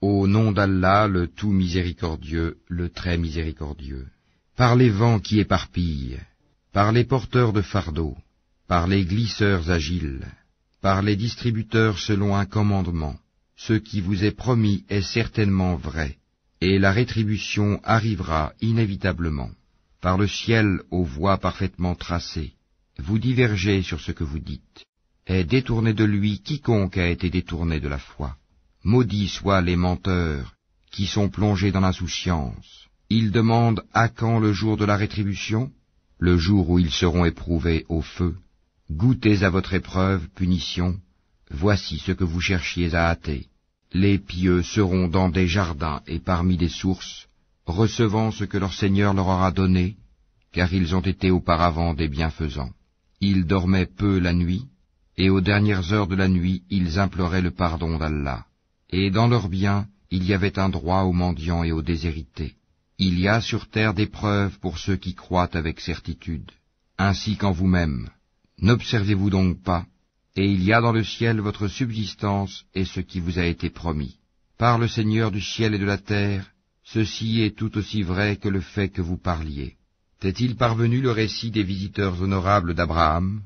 Au nom d'Allah, le tout miséricordieux, le très miséricordieux. Par les vents qui éparpillent, par les porteurs de fardeaux, par les glisseurs agiles, par les distributeurs selon un commandement, ce qui vous est promis est certainement vrai, et la rétribution arrivera inévitablement. Par le ciel aux voies parfaitement tracées, vous divergez sur ce que vous dites. Est détourné de lui quiconque a été détourné de la foi. Maudits soient les menteurs qui sont plongés dans l'insouciance. Ils demandent à quand le jour de la rétribution, le jour où ils seront éprouvés au feu. Goûtez à votre épreuve, punition, voici ce que vous cherchiez à hâter. Les pieux seront dans des jardins et parmi des sources, recevant ce que leur Seigneur leur aura donné, car ils ont été auparavant des bienfaisants. Ils dormaient peu la nuit, et aux dernières heures de la nuit, ils imploraient le pardon d'Allah. Et dans leurs biens, il y avait un droit aux mendiants et aux déshérités. Il y a sur terre des preuves pour ceux qui croient avec certitude, ainsi qu'en vous-même. N'observez-vous donc pas, et il y a dans le ciel votre subsistance et ce qui vous a été promis. Par le Seigneur du ciel et de la terre, ceci est tout aussi vrai que le fait que vous parliez. T'est-il parvenu le récit des visiteurs honorables d'Abraham?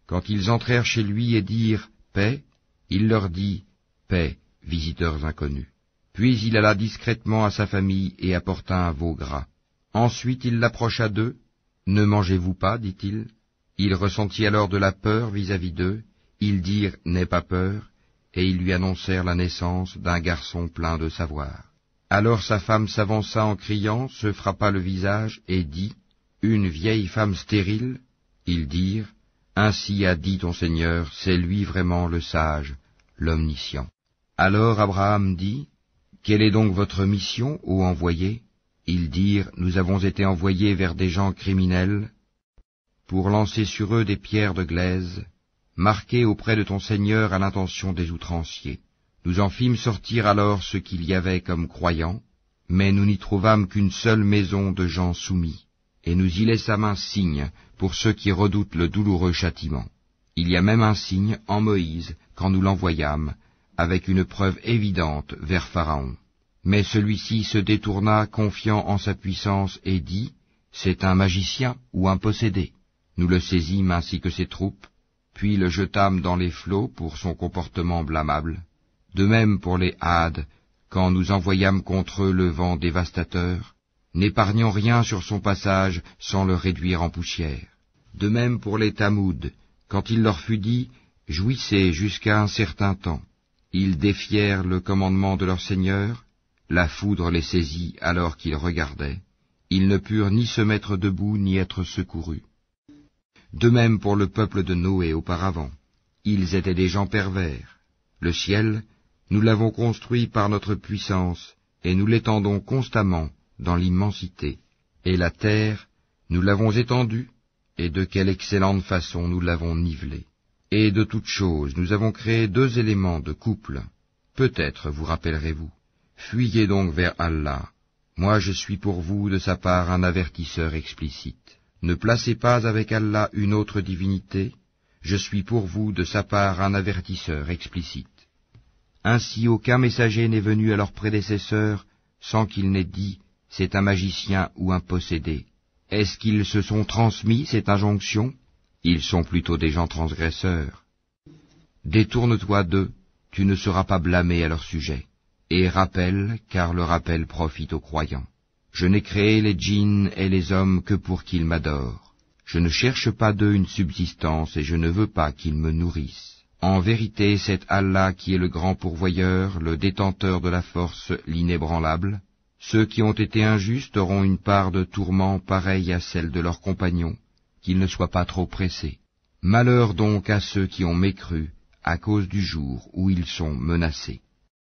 Quand ils entrèrent chez lui et dirent « Paix », il leur dit « Paix, visiteurs inconnus ». Puis il alla discrètement à sa famille et apporta un veau gras. Ensuite il l'approcha d'eux. « Ne mangez-vous pas, dit-il. » Il ressentit alors de la peur vis-à-vis d'eux. Ils dirent « N'aie pas peur », et ils lui annoncèrent la naissance d'un garçon plein de savoir. Alors sa femme s'avança en criant, se frappa le visage et dit « Une vieille femme stérile ?» Ils dirent « Ainsi a dit ton Seigneur, c'est lui vraiment le sage, l'omniscient. » Alors Abraham dit « Quelle est donc votre mission, ô envoyé ?» Ils dirent « Nous avons été envoyés vers des gens criminels pour lancer sur eux des pierres de glaise, marquées auprès de ton Seigneur à l'intention des outranciers. Nous en fîmes sortir alors ce qu'il y avait comme croyants, mais nous n'y trouvâmes qu'une seule maison de gens soumis, et nous y laissâmes un signe pour ceux qui redoutent le douloureux châtiment. Il y a même un signe en Moïse quand nous l'envoyâmes, avec une preuve évidente vers Pharaon. Mais celui-ci se détourna confiant en sa puissance et dit « C'est un magicien ou un possédé. » Nous le saisîmes ainsi que ses troupes, puis le jetâmes dans les flots pour son comportement blâmable. De même pour les Hades, quand nous envoyâmes contre eux le vent dévastateur, n'épargnant rien sur son passage sans le réduire en poussière. De même pour les Tamoud, quand il leur fut dit « Jouissez jusqu'à un certain temps », ils défièrent le commandement de leur Seigneur, la foudre les saisit alors qu'ils regardaient. Ils ne purent ni se mettre debout ni être secourus. De même pour le peuple de Noé auparavant, ils étaient des gens pervers. Le ciel, nous l'avons construit par notre puissance, et nous l'étendons constamment dans l'immensité. Et la terre, nous l'avons étendue, et de quelle excellente façon nous l'avons nivelée. Et de toutes choses, nous avons créé 2 éléments de couple. Peut-être vous rappellerez-vous. Fuyez donc vers Allah. Moi je suis pour vous de sa part un avertisseur explicite. Ne placez pas avec Allah une autre divinité, je suis pour vous de sa part un avertisseur explicite. Ainsi aucun messager n'est venu à leurs prédécesseurs sans qu'il n'ait dit « c'est un magicien ou un possédé ». Est-ce qu'ils se sont transmis cette injonction? Ils sont plutôt des gens transgresseurs. Détourne-toi d'eux, tu ne seras pas blâmé à leur sujet. Et rappelle, car le rappel profite aux croyants. Je n'ai créé les djinns et les hommes que pour qu'ils m'adorent. Je ne cherche pas d'eux une subsistance et je ne veux pas qu'ils me nourrissent. En vérité, c'est Allah qui est le grand pourvoyeur, le détenteur de la force, l'inébranlable. Ceux qui ont été injustes auront une part de tourment pareille à celle de leurs compagnons, qu'ils ne soient pas trop pressés. Malheur donc à ceux qui ont mécru à cause du jour où ils sont menacés.